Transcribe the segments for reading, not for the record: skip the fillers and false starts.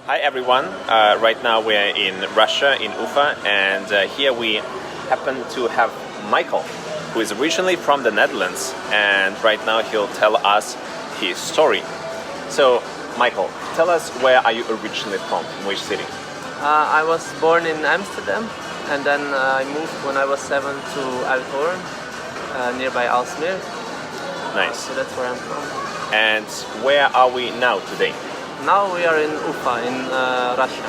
Hi everyone, right now we're in Russia, in Ufa, and here we happen to have Michael, who is originally from the Netherlands, and right now he'll tell us his story. So, Michael, tell us, where are you originally from, which city? I was born in Amsterdam, and then I moved when I was 7 to Uithoorn, nearby Aalsmeer. Nice. So that's where I'm from. And where are we now today? Now we are in Ufa, in Russia.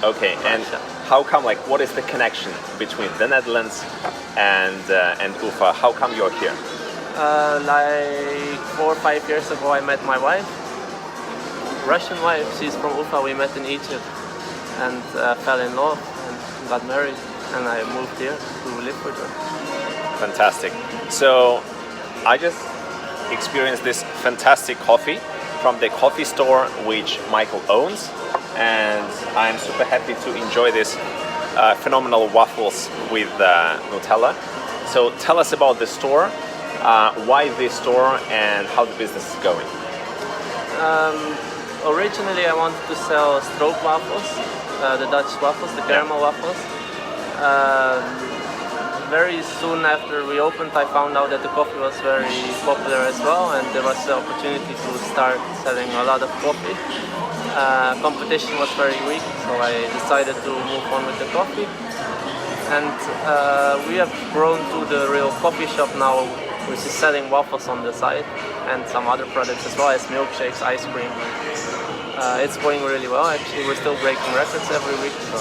Okay, and how come, what is the connection between the Netherlands and Ufa? How come you're here? Like 4 or 5 years ago I met my wife, Russian wife. She's from Ufa. We met in Egypt and fell in love and got married, and I moved here to live with her. Fantastic. So I just experienced this fantastic coffee from the coffee store which Michael owns, and I'm super happy to enjoy this phenomenal waffles with Nutella. So tell us about the store, why this store, and how the business is going. Originally I wanted to sell stroop waffles, the Dutch waffles, the caramel waffles. Very soon after we opened, I found out that the coffee was very popular as well, and there was the opportunity to start selling a lot of coffee. Competition was very weak, so I decided to move on with the coffee. And we have grown to the real coffee shop now, which is selling waffles on the side and some other products as well as milkshakes, ice cream. It's going really well. Actually, we're still breaking records every week, so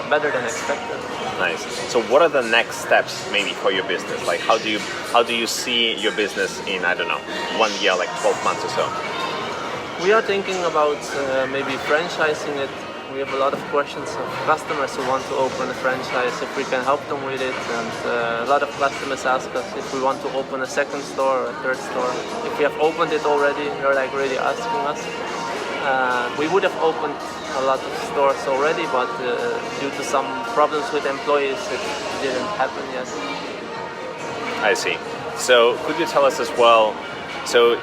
better than expected. Nice. So what are the next steps maybe for your business? Like how do you see your business in, I don't know, 1 year, like 12 months or so? We are thinking about maybe franchising it. We have a lot of questions of customers who want to open a franchise, if we can help them with it, and a lot of customers ask us if we want to open a second store or a third store. If we have opened it already, they're like really asking us. We would have opened a lot of stores already, but due to some problems with employees, it didn't happen yet. I see. So could you tell us as well, so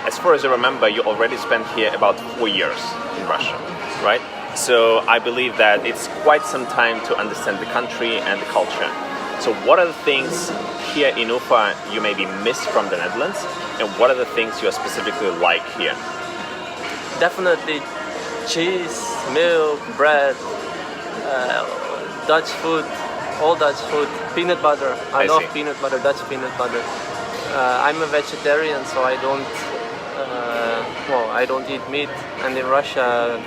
as far as I remember, you already spent here about 4 years in Russia, right? So I believe that it's quite some time to understand the country and the culture. So what are the things here in Ufa you maybe miss from the Netherlands, and what are the things you specifically like here? Definitely cheese, milk, bread, Dutch food, all Dutch food, peanut butter. I love peanut butter, Dutch peanut butter. I'm a vegetarian, so I don't eat meat. And in Russia,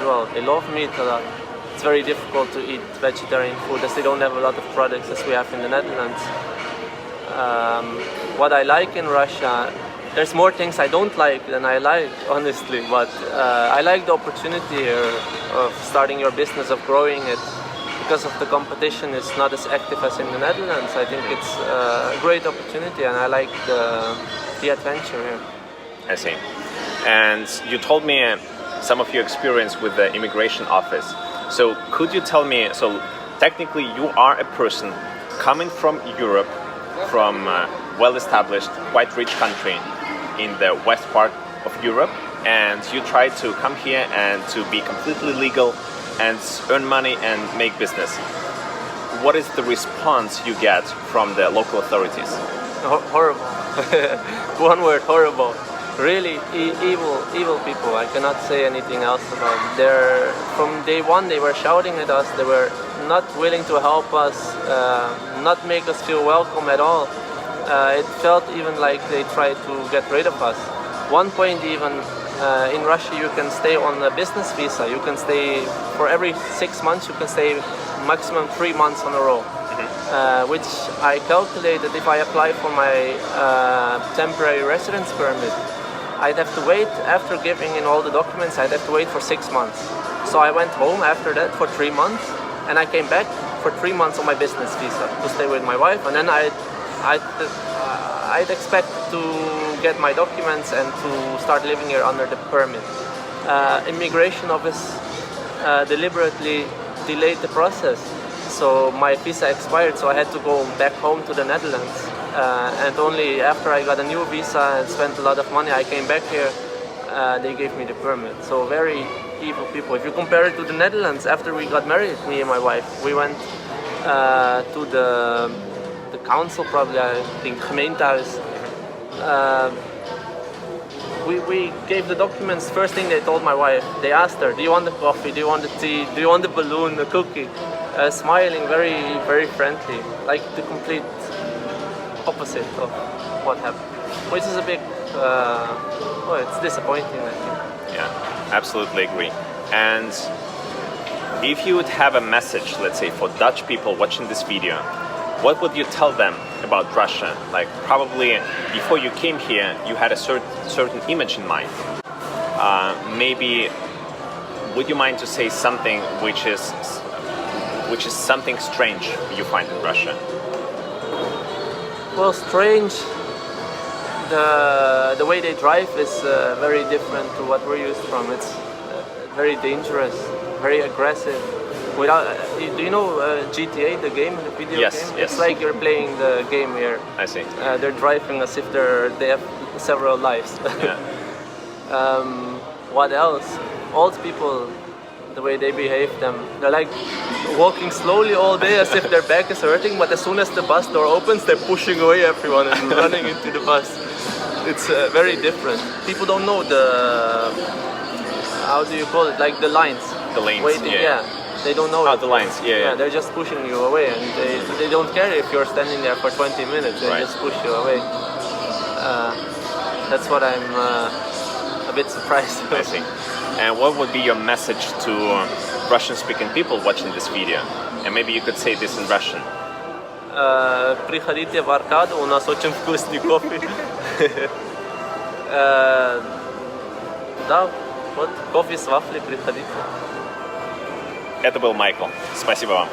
well, they love meat a lot. It's very difficult to eat vegetarian food as they don't have a lot of products as we have in the Netherlands. What I like in Russia, there's more things I don't like than I like, honestly, but I like the opportunity here of starting your business, of growing it. Because of the competition, it's not as active as in the Netherlands. I think it's a great opportunity, and I like the adventure here. I see. And you told me some of your experience with the immigration office. So could you tell me, so technically you are a person coming from Europe, from a well-established, quite rich country in the west part of Europe, and you try to come here and to be completely legal and earn money and make business. What is the response you get from the local authorities? Horrible. One word, horrible. Really evil people. I cannot say anything else about it. From day one they were shouting at us. They were not willing to help us, not make us feel welcome at all. It felt even like they tried to get rid of us. One point even, in Russia you can stay on a business visa. You can stay for every 6 months, you can stay maximum 3 months on a row. Which I calculated, if I apply for my temporary residence permit, I'd have to wait, after giving in all the documents, I'd have to wait for 6 months. So I went home after that for 3 months, and I came back for 3 months on my business visa to stay with my wife, and then I'd expect to get my documents and to start living here under the permit. Immigration office deliberately delayed the process. So my visa expired, so I had to go back home to the Netherlands. And only after I got a new visa and spent a lot of money, I came back here they gave me the permit. So very evil people. If you compare it to the Netherlands, after we got married, me and my wife, we went to the council, probably I think gemeentehuis. We gave the documents. First thing they told my wife, they asked her, do you want the coffee, do you want the tea, do you want the balloon, the cookie? Smiling, very, very friendly, like the complete opposite of what happened, which is a big, well, it's disappointing, I think. Yeah, absolutely agree. And if you would have a message, let's say, for Dutch people watching this video, what would you tell them about Russia? Like, probably before you came here, you had a certain image in mind. Maybe, would you mind to say something which is something strange you find in Russia? Well, strange. The way they drive is very different to what we're used from. It's very dangerous, very aggressive. Without, do you know GTA, the game, the video yes, game? Yes. It's like you're playing the game here. I see. They're driving as if they have several lives. Yeah. What else? Old people, the way they behave, they're like walking slowly all day as if their back is hurting, but as soon as the bus door opens, they're pushing away everyone and running into the bus. It's very different. People don't know the, how do you call it, like the lines. The lanes, waiting, yeah. They don't know. Oh, the lines, yeah. They're just pushing you away, and they don't care if you're standing there for 20 minutes. They Right. just push you away. That's what I'm a bit surprised. I see. And what would be your message to Russian-speaking people watching this video? And maybe you could say this in Russian. Приходите в Аркаду, у нас очень вкусный кофе. Да, вот кофе с вафлей, приходите. Это был Майкл. Спасибо вам.